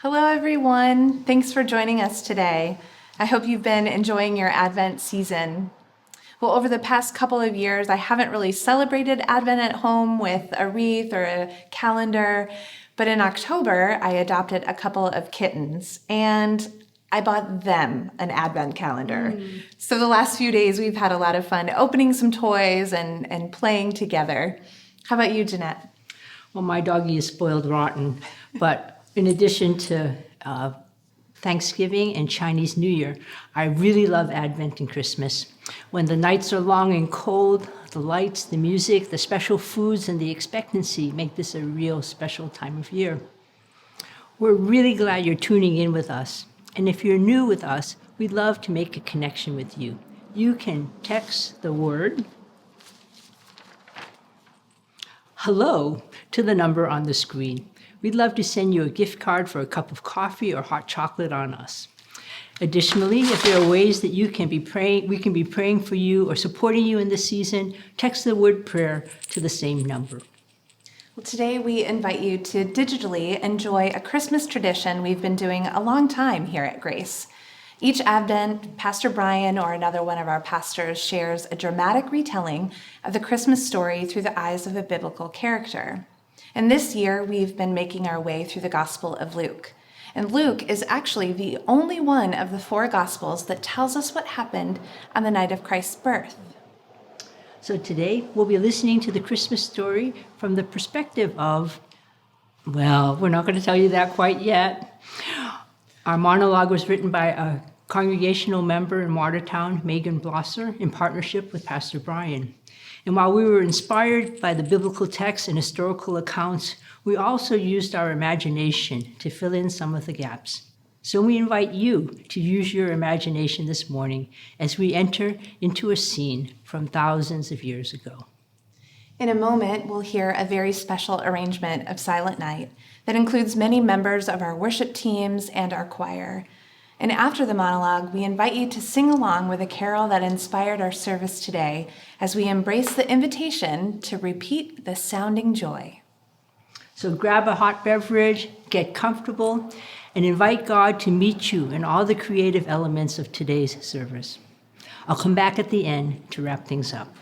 Hello, everyone. Thanks for joining us today. I hope you've been enjoying your Advent season. Well, over the past couple of years, I haven't really celebrated Advent at home with a wreath or a calendar, but in October, I adopted a couple of kittens and I bought them an Advent calendar. So the last few days, we've had a lot of fun opening some toys and playing together. How about you, Jeanette? Well, my doggie is spoiled rotten, but in addition to Thanksgiving and Chinese New Year, I really love Advent and Christmas. When the nights are long and cold, the lights, the music, the special foods, and the expectancy make this a real special time of year. We're really glad you're tuning in with us. And if you're new with us, we'd love to make a connection with you. You can text the word hello to the number on the screen. We'd love to send you a gift card for a cup of coffee or hot chocolate on us. Additionally, if there are ways that we can be praying for you or supporting you in this season, text the word prayer to the same number. Well, today we invite you to digitally enjoy a Christmas tradition we've been doing a long time here at Grace. Each Advent, Pastor Brian or another one of our pastors shares a dramatic retelling of the Christmas story through the eyes of a biblical character. And this year, we've been making our way through the Gospel of Luke. And Luke is actually the only one of the four Gospels that tells us what happened on the night of Christ's birth. So today, we'll be listening to the Christmas story from the perspective of, well, we're not going to tell you that quite yet. Our monologue was written by a congregational member in Watertown, Megan Blosser, in partnership with Pastor Brian. And while we were inspired by the biblical texts and historical accounts, we also used our imagination to fill in some of the gaps. So we invite you to use your imagination this morning as we enter into a scene from thousands of years ago. In a moment, we'll hear a very special arrangement of Silent Night that includes many members of our worship teams and our choir. And after the monologue, we invite you to sing along with a carol that inspired our service today as we embrace the invitation to repeat the sounding joy. So grab a hot beverage, get comfortable, and invite God to meet you in all the creative elements of today's service. I'll come back at the end to wrap things up.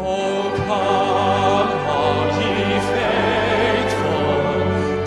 Oh, come, all ye faithful,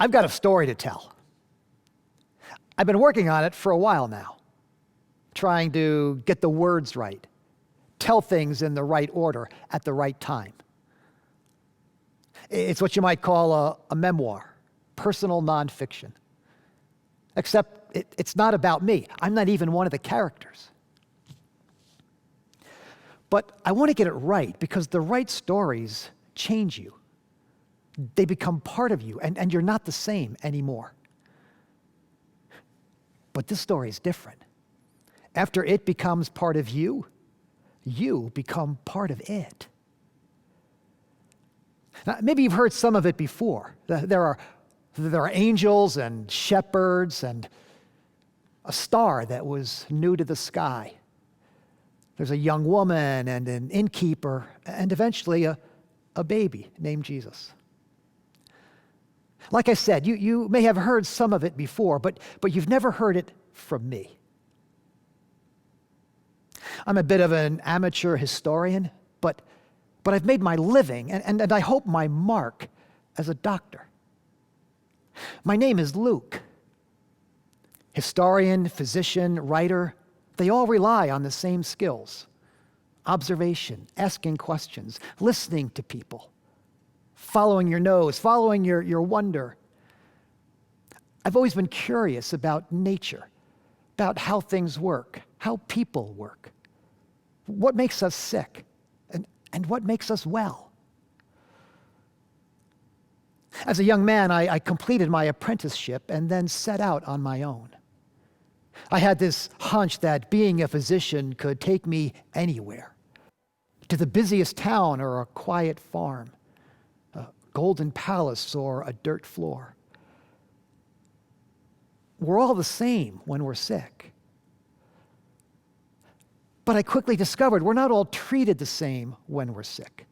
I've got a story to tell. I've been working on it for a while now, trying to get the words right, tell things in the right order at the right time. It's what you might call a memoir, personal nonfiction. Except it's not about me. I'm not even one of the characters. But I want to get it right because the right stories change you. They become part of you, and you're not the same anymore. But this story is different. After it becomes part of you, you become part of it. Now, maybe you've heard some of it before. There are angels and shepherds and a star that was new to the sky. There's a young woman and an innkeeper and eventually a baby named Jesus. Like I said, you may have heard some of it before, but you've never heard it from me. I'm a bit of an amateur historian, but I've made my living, and I hope my mark, as a doctor. My name is Luke. Historian, physician, writer, they all rely on the same skills. Observation, asking questions, listening to people, following your nose, following your wonder. I've always been curious about nature, about how things work, how people work, what makes us sick, and what makes us well. As a young man, I completed my apprenticeship and then set out on my own. I had this hunch that being a physician could take me anywhere, to the busiest town or a quiet farm, a golden palace or a dirt floor. We're all the same when we're sick. But I quickly discovered we're not all treated the same when we're sick.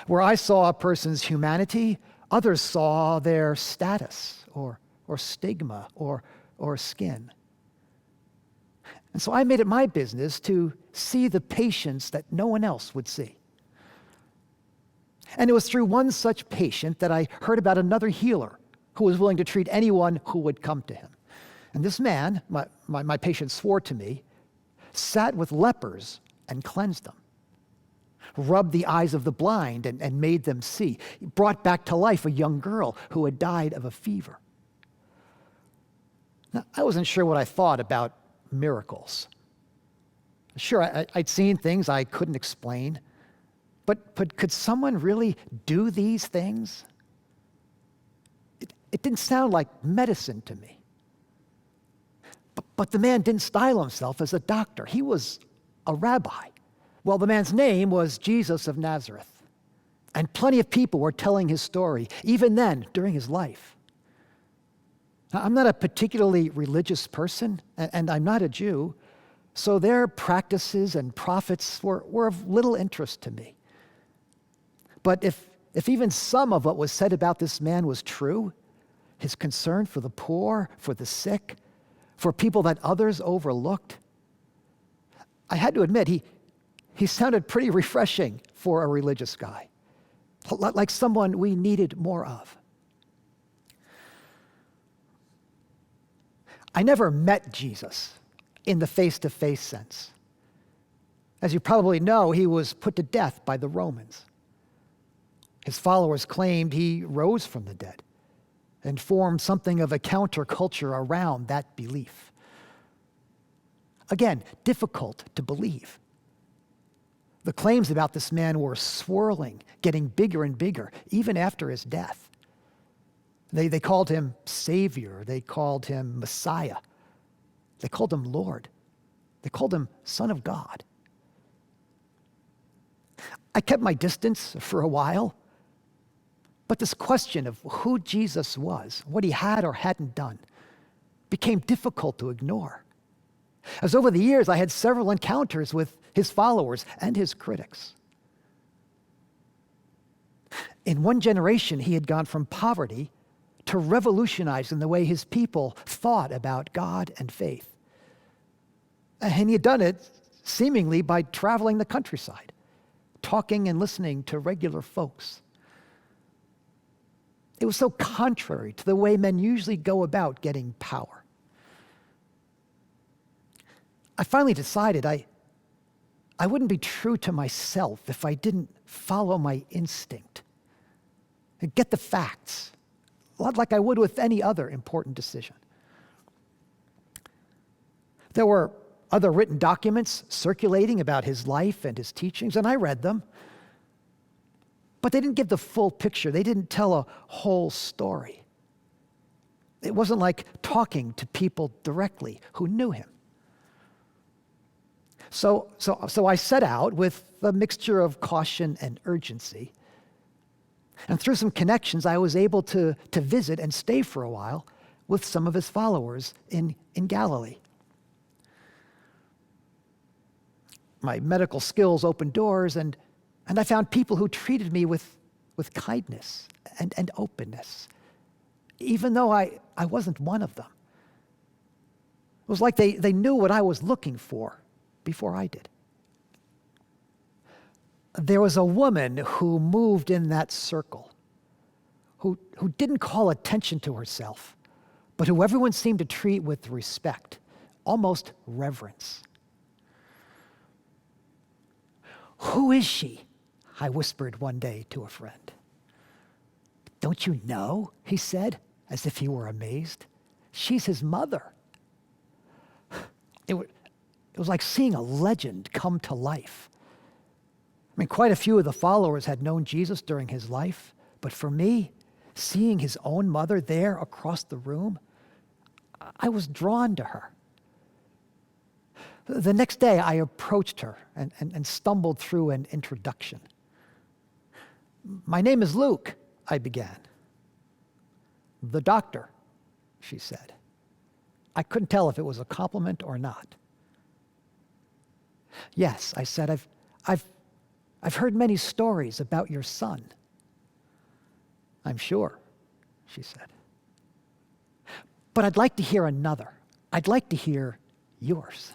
Where I saw a person's humanity, others saw their status or stigma or skin. And so I made it my business to see the patients that no one else would see. And it was through one such patient that I heard about another healer who was willing to treat anyone who would come to him. And this man, my patient swore to me, sat with lepers and cleansed them, rubbed the eyes of the blind and made them see, brought back to life a young girl who had died of a fever. Now, I wasn't sure what I thought about miracles. Sure, I'd seen things I couldn't explain, but could someone really do these things? It didn't sound like medicine to me. But the man didn't style himself as a doctor. He was a rabbi. Well, the man's name was Jesus of Nazareth. And plenty of people were telling his story, even then, during his life. Now, I'm not a particularly religious person, and I'm not a Jew, so their practices and prophets were of little interest to me. But if even some of what was said about this man was true, his concern for the poor, for the sick, for people that others overlooked, I had to admit, he sounded pretty refreshing for a religious guy, like someone we needed more of. I never met Jesus in the face-to-face sense. As you probably know, he was put to death by the Romans. His followers claimed he rose from the dead and formed something of a counterculture around that belief. Again, difficult to believe. The claims about this man were swirling, getting bigger and bigger, even after his death. They called him Savior. They called him Messiah. They called him Lord. They called him Son of God. I kept my distance for a while, but this question of who Jesus was, what he had or hadn't done, became difficult to ignore. As over the years, I had several encounters with his followers and his critics. In one generation, he had gone from poverty to revolutionizing the way his people thought about God and faith. And he had done it seemingly by traveling the countryside, talking and listening to regular folks. It was so contrary to the way men usually go about getting power. I finally decided I wouldn't be true to myself if I didn't follow my instinct and get the facts, like I would with any other important decision. There were other written documents circulating about his life and his teachings, and I read them. But they didn't give the full picture. They didn't tell a whole story. It wasn't like talking to people directly who knew him. So I set out with a mixture of caution and urgency. And through some connections, I was able to visit and stay for a while with some of his followers in Galilee. My medical skills opened doors, and I found people who treated me with kindness and openness, even though I wasn't one of them. It was like they knew what I was looking for before I did. There was a woman who moved in that circle, who didn't call attention to herself, but who everyone seemed to treat with respect, almost reverence. "Who is she?" I whispered one day to a friend. "Don't you know?" he said, as if he were amazed. "She's his mother." It was like seeing a legend come to life. I mean, quite a few of the followers had known Jesus during his life, but for me, seeing his own mother there across the room, I was drawn to her. The next day, I approached her and stumbled through an introduction. "My name is Luke," I began. "The doctor," she said. I couldn't tell if it was a compliment or not. "Yes," I said, I've heard many stories about your son." "I'm sure," she said. "But I'd like to hear another. I'd like to hear yours."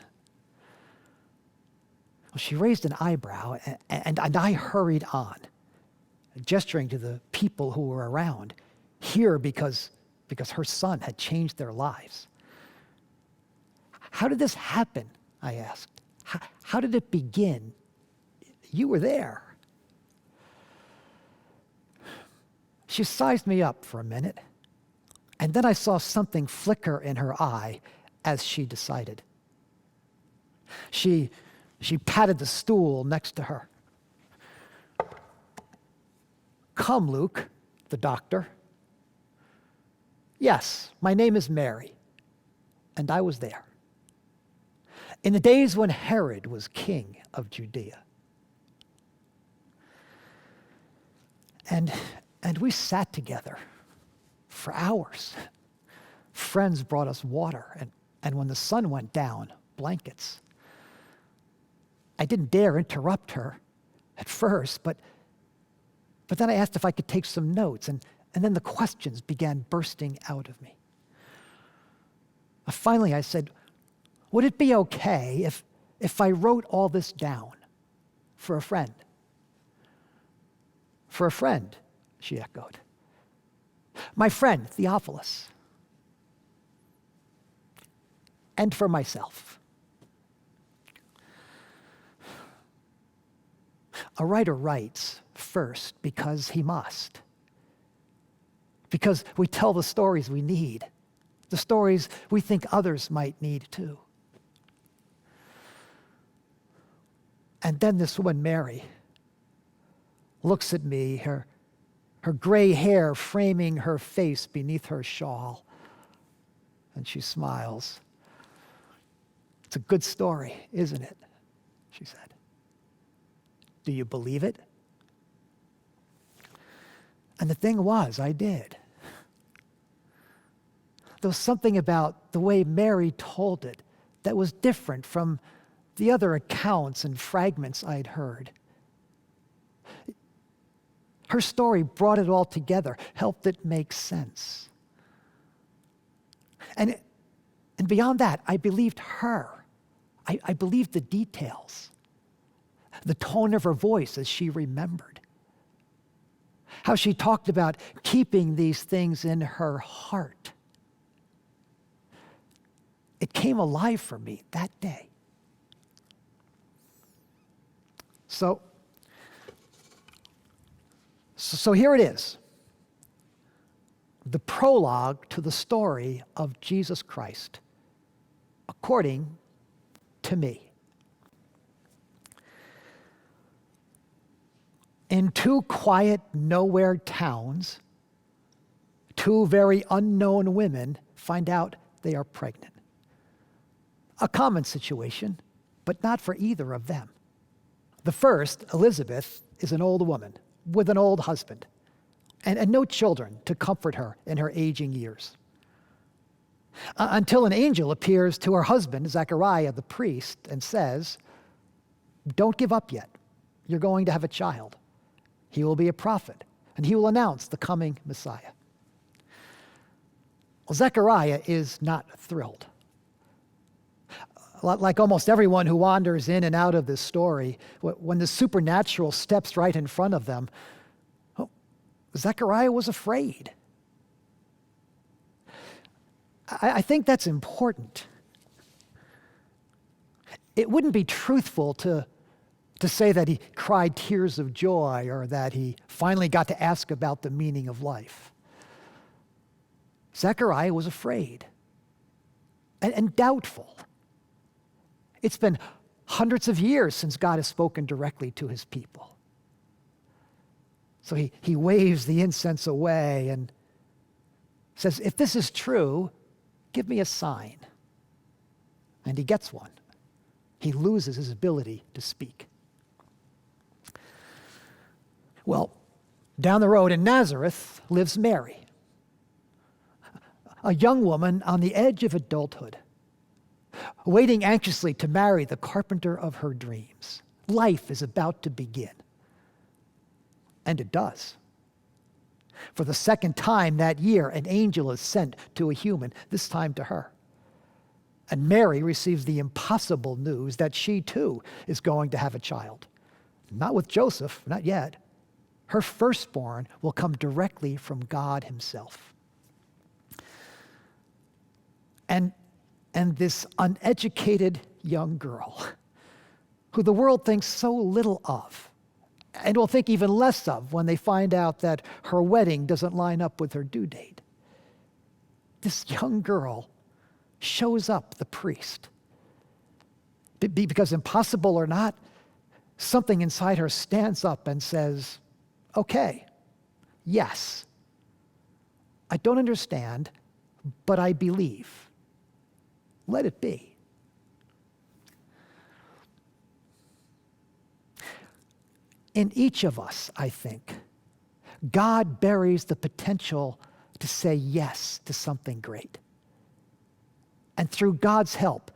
Well, she raised an eyebrow, and I hurried on, gesturing to the people who were around, here because her son had changed their lives. "How did this happen?" I asked. How did it begin? You were there." She sized me up for a minute, and then I saw something flicker in her eye as she decided. She patted the stool next to her. "Come, Luke," the doctor. "Yes, my name is Mary," and I was there. "In the days when Herod was king of Judea." And we sat together for hours. Friends brought us water, and when the sun went down, blankets. I didn't dare interrupt her at first, but then I asked if I could take some notes, and then the questions began bursting out of me. Finally, I said, "Would it be okay if I wrote all this down for a friend?" "For a friend," she echoed. "My friend, Theophilus. And for myself." A writer writes first because he must. Because we tell the stories we need, the stories we think others might need too. And then this woman, Mary, looks at me, her gray hair framing her face beneath her shawl, and she smiles. "It's a good story, isn't it?" she said. "Do you believe it?" And the thing was, I did. There was something about the way Mary told it that was different from the other accounts and fragments I'd heard. Her story brought it all together, helped it make sense. And beyond that, I believed her. I believed the details, the tone of her voice as she remembered, how she talked about keeping these things in her heart. It came alive for me that day. So here it is. The prologue to the story of Jesus Christ, according to me. In two quiet, nowhere towns, two very unknown women find out they are pregnant. A common situation, but not for either of them. The first, Elizabeth, is an old woman with an old husband and no children to comfort her in her aging years. Until an angel appears to her husband, Zechariah the priest, and says, "Don't give up yet. You're going to have a child. He will be a prophet, and he will announce the coming Messiah." Well, Zechariah is not thrilled. Like almost everyone who wanders in and out of this story, when the supernatural steps right in front of them, Zechariah was afraid. I think that's important. It wouldn't be truthful to say that he cried tears of joy or that he finally got to ask about the meaning of life. Zechariah was afraid and doubtful. It's been hundreds of years since God has spoken directly to his people. So he waves the incense away and says, "If this is true, give me a sign." And he gets one. He loses his ability to speak. Well, down the road in Nazareth lives Mary, a young woman on the edge of adulthood, waiting anxiously to marry the carpenter of her dreams. Life is about to begin. And it does. For the second time that year, an angel is sent to a human, this time to her. And Mary receives the impossible news that she too is going to have a child. Not with Joseph, not yet. Her firstborn will come directly from God himself. And this uneducated young girl, who the world thinks so little of, and will think even less of when they find out that her wedding doesn't line up with her due date. This young girl shows up the priest. Because impossible or not, something inside her stands up and says, "Okay, yes, I don't understand, but I believe. Let it be." In each of us, I think, God buries the potential to say yes to something great. And through God's help,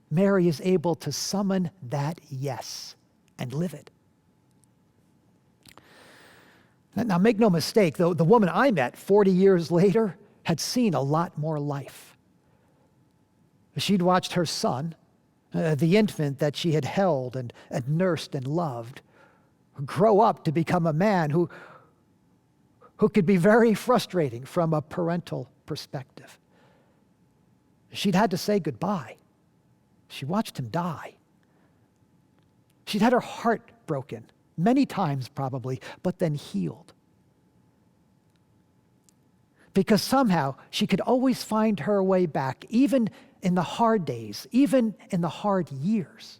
Mary is able to summon that yes and live it. Now, make no mistake, though, the woman I met 40 years later had seen a lot more life. She'd watched her son, the infant that she had held and nursed and loved, grow up to become a man who could be very frustrating from a parental perspective. She'd had to say goodbye. She watched him die. She'd had her heart broken, many times probably, but then healed. Because somehow she could always find her way back, even in the hard days, even in the hard years.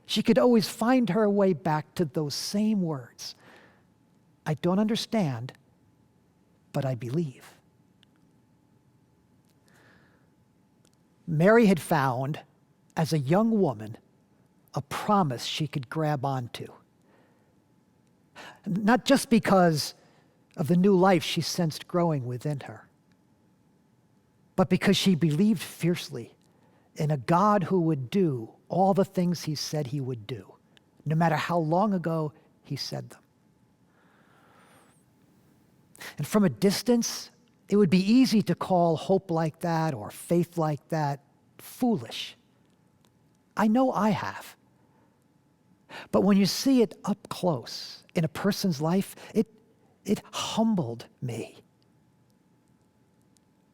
She could always find her way back to those same words. "I don't understand, but I believe." Mary had found, as a young woman, a promise she could grab onto. Not just because of the new life she sensed growing within her, but because she believed fiercely in a God who would do all the things he said he would do, no matter how long ago he said them. And from a distance, it would be easy to call hope like that or faith like that foolish. I know I have. But when you see it up close in a person's life, It humbled me.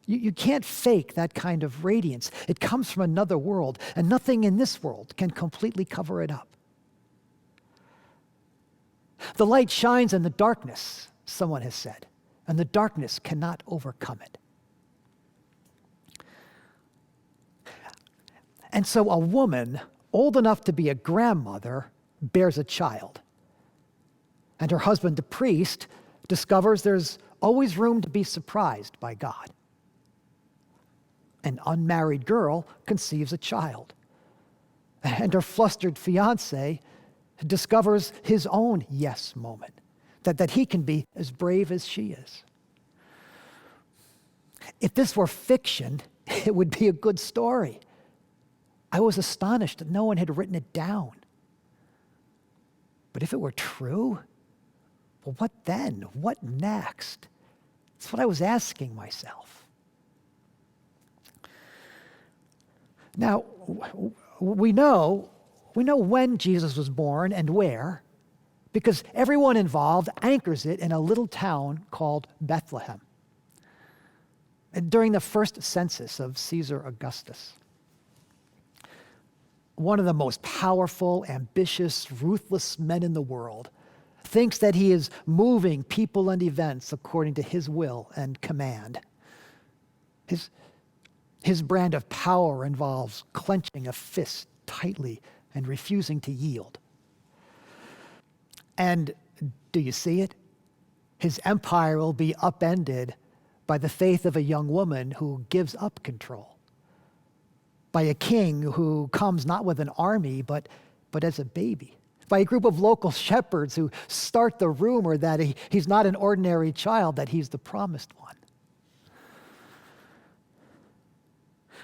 You can't fake that kind of radiance. It comes from another world, and nothing in this world can completely cover it up. The light shines in the darkness, someone has said, and the darkness cannot overcome it. And so a woman old enough to be a grandmother bears a child. And her husband, the priest, discovers there's always room to be surprised by God. An unmarried girl conceives a child. And her flustered fiancé discovers his own yes moment, that he can be as brave as she is. If this were fiction, it would be a good story. I was astonished that no one had written it down. But if it were true, well, what then? What next? That's what I was asking myself. Now, we know when Jesus was born and where, because everyone involved anchors it in a little town called Bethlehem. And during the first census of Caesar Augustus, one of the most powerful, ambitious, ruthless men in the world thinks that he is moving people and events according to his will and command. His brand of power involves clenching a fist tightly and refusing to yield. And do you see it? His empire will be upended by the faith of a young woman who gives up control, by a king who comes not with an army, but as a baby, by a group of local shepherds who start the rumor that he's not an ordinary child, that he's the promised one.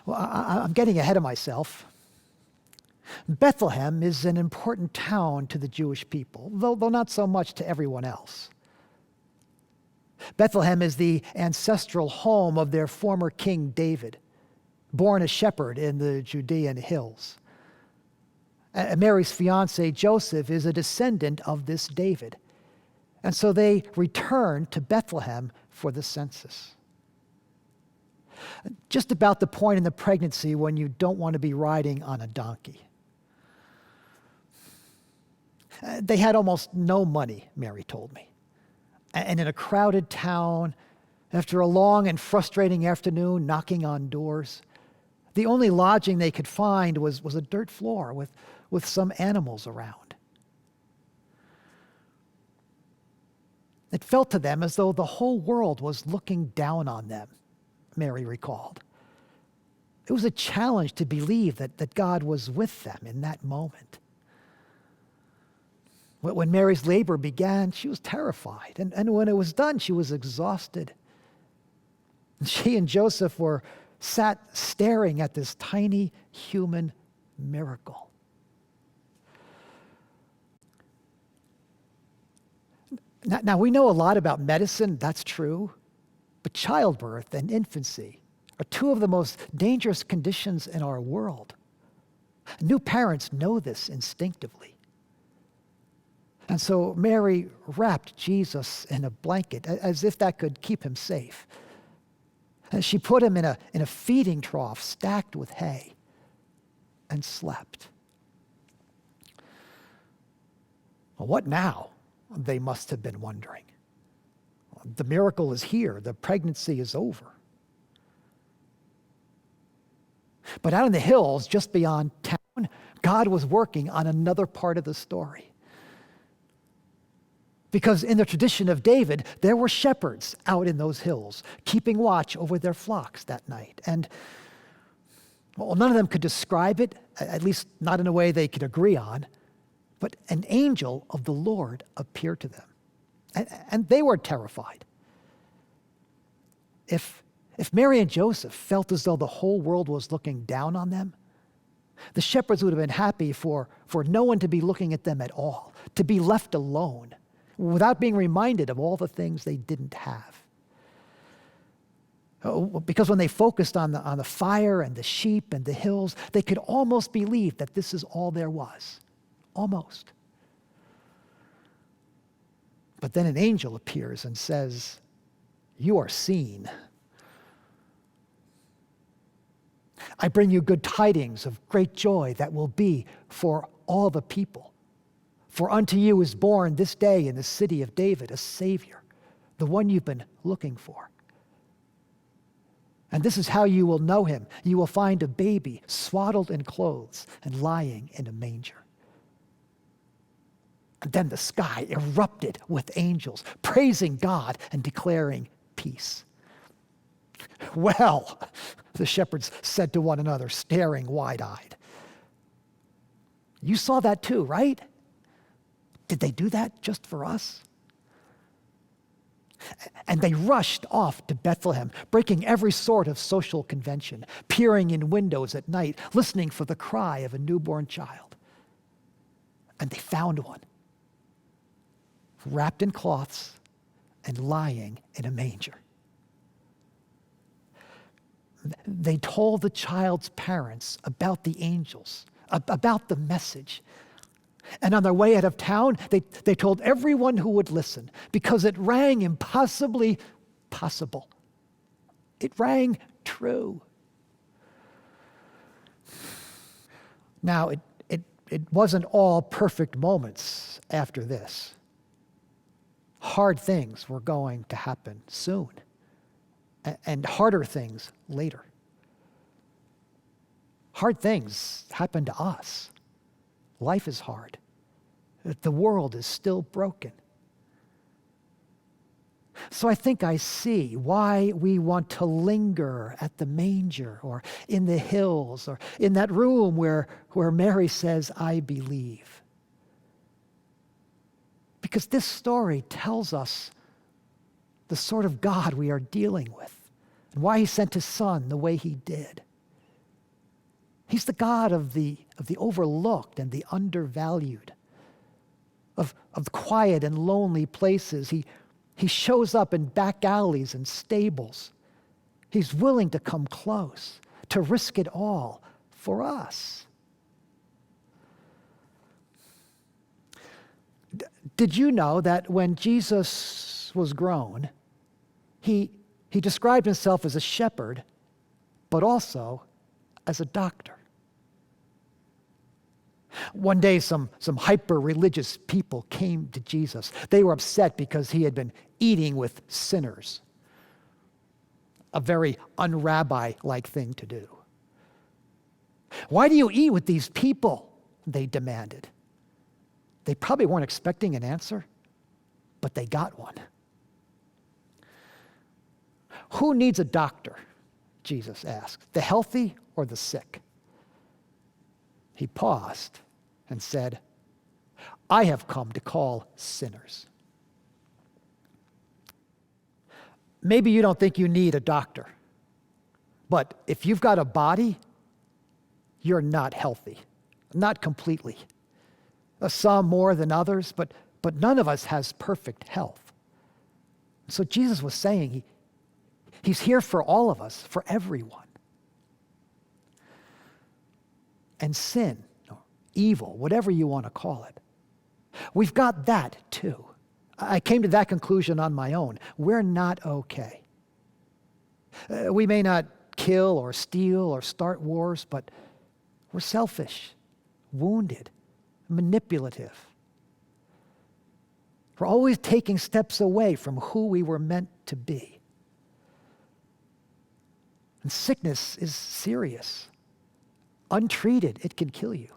Well, I'm getting ahead of myself. Bethlehem is an important town to the Jewish people, though not so much to everyone else. Bethlehem is the ancestral home of their former king David, born a shepherd in the Judean hills. Mary's fiancé Joseph is a descendant of this David, and so they returned to Bethlehem for the census. Just about the point in the pregnancy when you don't want to be riding on a donkey. They had almost no money, Mary told me. And in a crowded town, after a long and frustrating afternoon knocking on doors, the only lodging they could find was a dirt floor with some animals around. It felt to them as though the whole world was looking down on them, Mary recalled. It was a challenge to believe that God was with them in that moment. When Mary's labor began, she was terrified. And when it was done, she was exhausted. And she and Joseph sat staring at this tiny human miracle. Now, we know a lot about medicine, that's true. But childbirth and infancy are two of the most dangerous conditions in our world. New parents know this instinctively. And so Mary wrapped Jesus in a blanket as if that could keep him safe. And she put him in a feeding trough stacked with hay and slept. Well, what now? They must have been wondering. The miracle is here. The pregnancy is over. But out in the hills, just beyond town, God was working on another part of the story. Because in the tradition of David, there were shepherds out in those hills, keeping watch over their flocks that night. And well, none of them could describe it, at least not in a way they could agree on, but an angel of the Lord appeared to them. And they were terrified. If Mary and Joseph felt as though the whole world was looking down on them, the shepherds would have been happy for no one to be looking at them at all, to be left alone, without being reminded of all the things they didn't have. Because when they focused on the fire and the sheep and the hills, they could almost believe that this is all there was. Almost. But then an angel appears and says, "You are seen. I bring you good tidings of great joy that will be for all the people. For unto you is born this day in the city of David a Savior, the one you've been looking for. And this is how you will know him. You will find a baby swaddled in clothes and lying in a manger." And then the sky erupted with angels, praising God and declaring peace. "Well," the shepherds said to one another, staring wide-eyed. "You saw that too, right? Did they do that just for us?" And they rushed off to Bethlehem, breaking every sort of social convention, peering in windows at night, listening for the cry of a newborn child. And they found one, wrapped in cloths and lying in a manger. They told the child's parents about the angels, about the message. And on their way out of town, they told everyone who would listen, because it rang impossibly possible. It rang true. Now, it wasn't all perfect moments after this. Hard things were going to happen soon, and harder things later. Hard things happen to us. Life is hard. The world is still broken. So I think I see why we want to linger at the manger or in the hills or in that room where Mary says, "I believe." Because this story tells us the sort of God we are dealing with and why he sent his son the way he did. He's the God of the overlooked and the undervalued, of the quiet and lonely places. He shows up in back alleys and stables. He's willing to come close, to risk it all for us. Did you know that when Jesus was grown, he described himself as a shepherd, but also as a doctor? One day, some hyper-religious people came to Jesus. They were upset because he had been eating with sinners, a very un-rabbi-like thing to do. "Why do you eat with these people?" they demanded. They probably weren't expecting an answer, but they got one. "Who needs a doctor?" Jesus asked. "The healthy or the sick?" He paused and said, "I have come to call sinners." Maybe you don't think you need a doctor, but if you've got a body, you're not healthy, not completely. Some more than others, but none of us has perfect health. So Jesus was saying he's here for all of us, for everyone. And sin, or evil, whatever you want to call it, we've got that too. I came to that conclusion on my own. We're not okay. We may not kill or steal or start wars, but we're selfish, wounded, manipulative. We're always taking steps away from who we were meant to be. And sickness is serious. Untreated, it can kill you.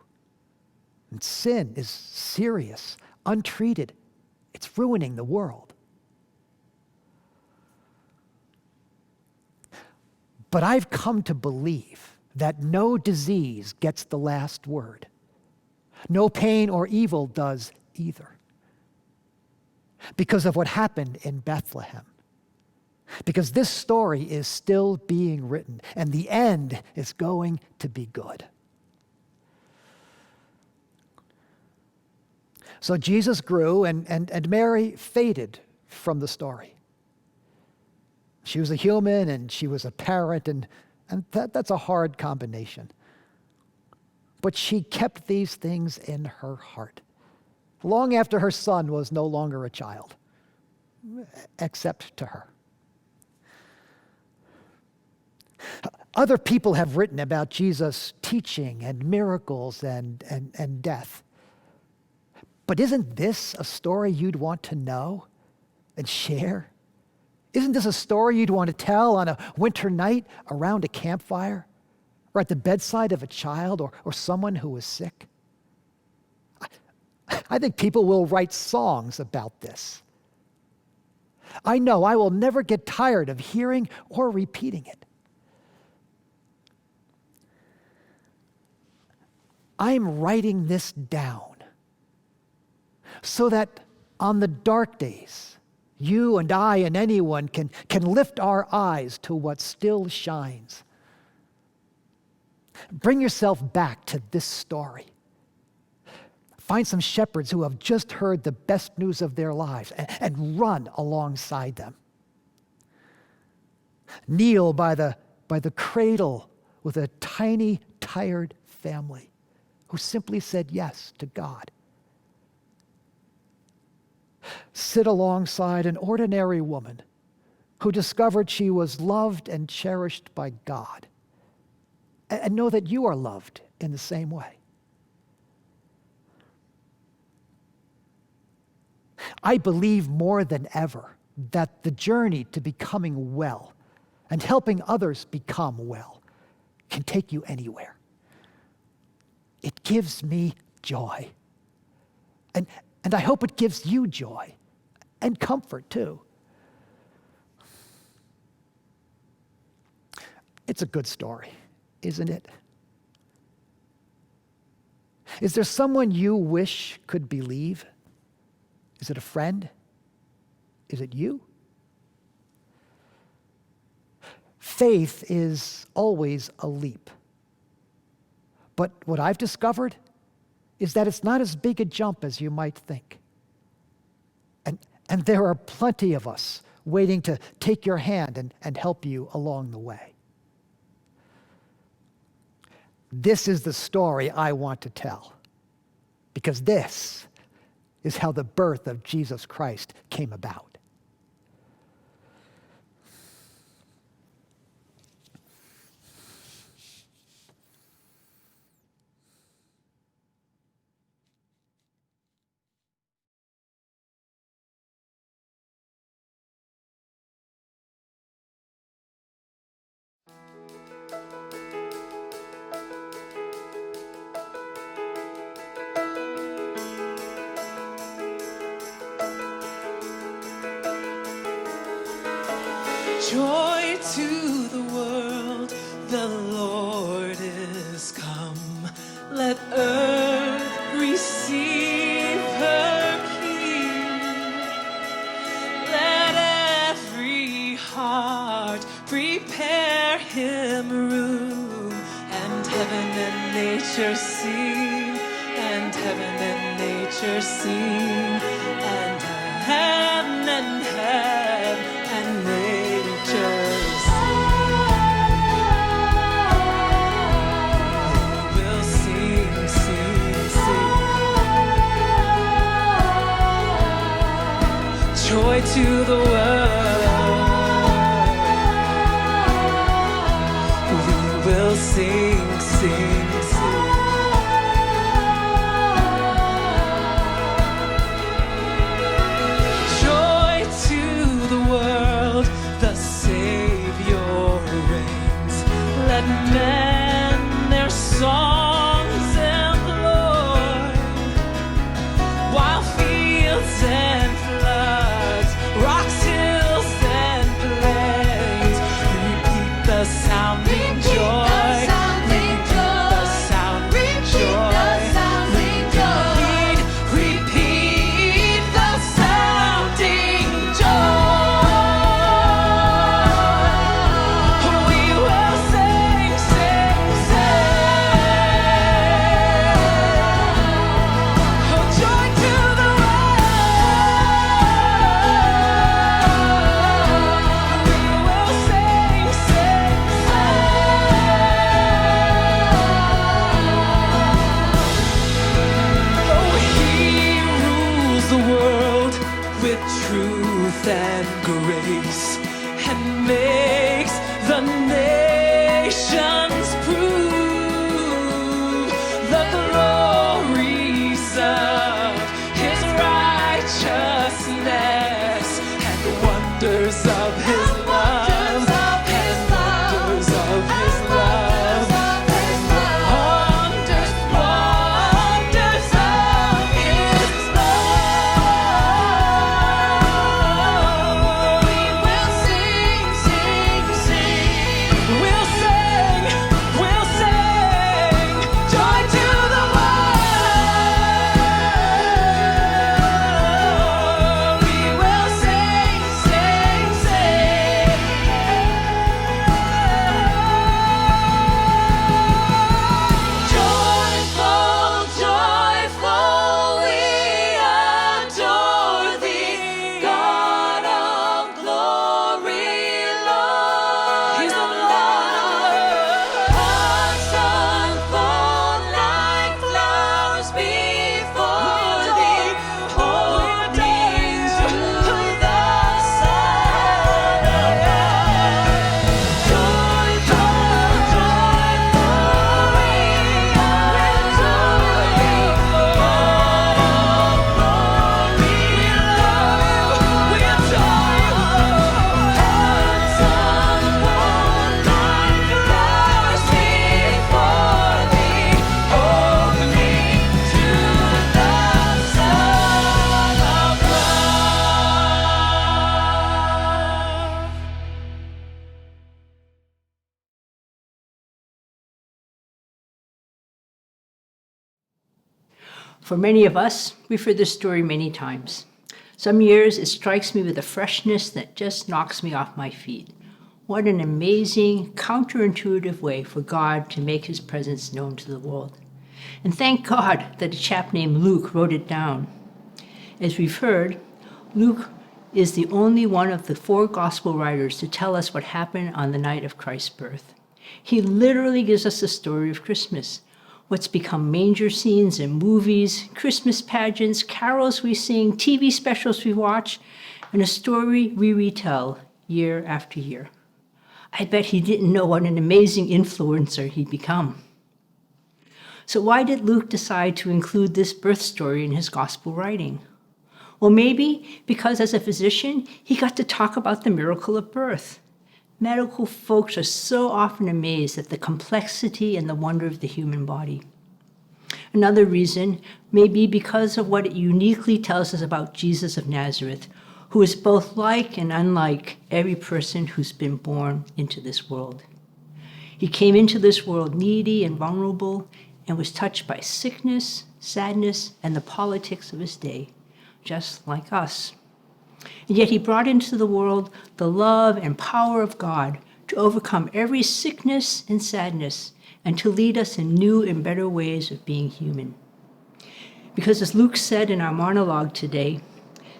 And sin is serious. Untreated, it's ruining the world. But I've come to believe that no disease gets the last word. No pain or evil does either. Because of what happened in Bethlehem. Because this story is still being written, and the end is going to be good. So Jesus grew, and Mary faded from the story. She was a human, and she was a parent, and that's a hard combination. But she kept these things in her heart, long after her son was no longer a child. except to her. Other people have written about Jesus' teaching and miracles and death. But isn't this a story you'd want to know and share? Isn't this a story you'd want to tell on a winter night around a campfire or at the bedside of a child or someone who is sick? I think people will write songs about this. I know I will never get tired of hearing or repeating it. I'm writing this down so that on the dark days, you and I and anyone can lift our eyes to what still shines. Bring yourself back to this story. Find some shepherds who have just heard the best news of their lives and run alongside them. Kneel by the cradle with a tiny, tired family who simply said yes to God. Sit alongside an ordinary woman who discovered she was loved and cherished by God. And know that you are loved in the same way. I believe more than ever that the journey to becoming well and helping others become well can take you anywhere. It gives me joy. And I hope it gives you joy and comfort too. It's a good story, isn't it? Is there someone you wish could believe? Is it a friend? Is it you? Faith is always a leap. But what I've discovered is that it's not as big a jump as you might think. And there are plenty of us waiting to take your hand and help you along the way. This is the story I want to tell, because this is how the birth of Jesus Christ came about. Joy to the world, the Lord is come. Let earth receive her King. Let every heart prepare him room. And heaven and nature sing, and heaven and nature sing, and heaven and nature will sing, sing, sing. Joy to the world, we will sing, sing, sing. Joy to the world, the Savior reigns. Let men their songs employ, while fields and floods, rocks, hills, and plains repeat the sounding joy. Repeat the sounding joy. Repeat the sounding joy. We will sing, sing, sing. Oh, joy to the world. We will sing, sing, sing. Oh, he rules the world with truth truth and grace, and makes the nations prove the glories of his righteousness and the wonders of his love. For many of us, we've heard this story many times. Some years it strikes me with a freshness that just knocks me off my feet. What an amazing, counterintuitive way for God to make his presence known to the world. And thank God that a chap named Luke wrote it down. As we've heard, Luke is the only one of the 4 gospel writers to tell us what happened on the night of Christ's birth. He literally gives us the story of Christmas, what's become manger scenes in movies, Christmas pageants, carols we sing, TV specials we watch, and a story we retell year after year. I bet he didn't know what an amazing influencer he'd become. So why did Luke decide to include this birth story in his gospel writing? Well, maybe because as a physician, he got to talk about the miracle of birth. Medical folks are so often amazed at the complexity and the wonder of the human body. Another reason may be because of what it uniquely tells us about Jesus of Nazareth, who is both like and unlike every person who's been born into this world. He came into this world needy and vulnerable and was touched by sickness, sadness, and the politics of his day, just like us. And yet he brought into the world the love and power of God to overcome every sickness and sadness and to lead us in new and better ways of being human. Because as Luke said in our monologue today,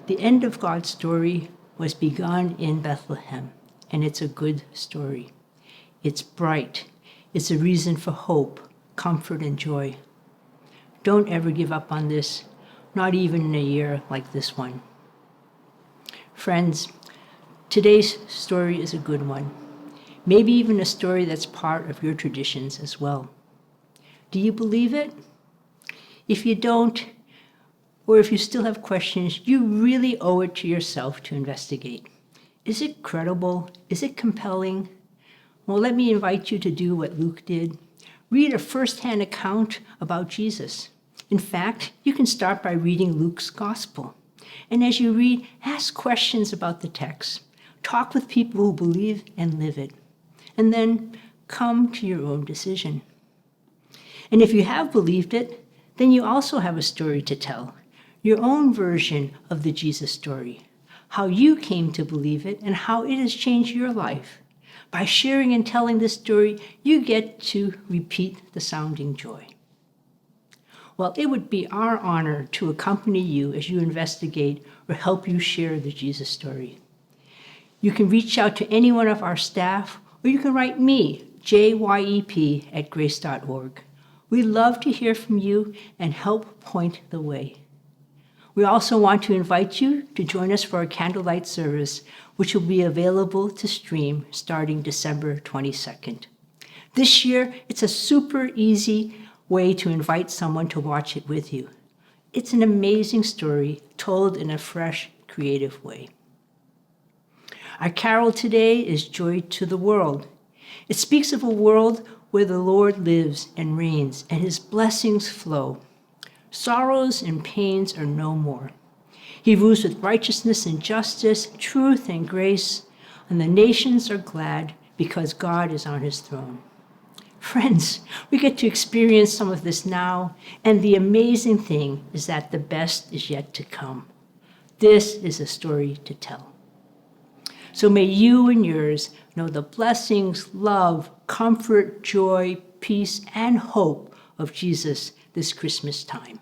the end of God's story was begun in Bethlehem, and it's a good story. It's bright. It's a reason for hope, comfort, and joy. Don't ever give up on this, not even in a year like this one. Friends, today's story is a good one. Maybe even a story that's part of your traditions as well. Do you believe it? If you don't, or if you still have questions, you really owe it to yourself to investigate. Is it credible? Is it compelling? Well, let me invite you to do what Luke did. Read a first-hand account about Jesus. In fact, you can start by reading Luke's gospel. And as you read, ask questions about the text. Talk with people who believe and live it. And then come to your own decision. And if you have believed it, then you also have a story to tell. Your own version of the Jesus story. How you came to believe it and how it has changed your life. By sharing and telling this story, you get to repeat the sounding joy. Well, it would be our honor to accompany you as you investigate or help you share the Jesus story. You can reach out to any one of our staff, or you can write me, jyep@grace.org. We love to hear from you and help point the way. We also want to invite you to join us for our candlelight service, which will be available to stream starting December 22nd. This year, it's a super easy way to invite someone to watch it with you. It's an amazing story told in a fresh, creative way. Our carol today is Joy to the World. It speaks of a world where the Lord lives and reigns and his blessings flow. Sorrows and pains are no more. He rules with righteousness and justice, truth and grace, and the nations are glad because God is on his throne. Friends, we get to experience some of this now, and the amazing thing is that the best is yet to come. This is a story to tell. So may you and yours know the blessings, love, comfort, joy, peace, and hope of Jesus this Christmas time.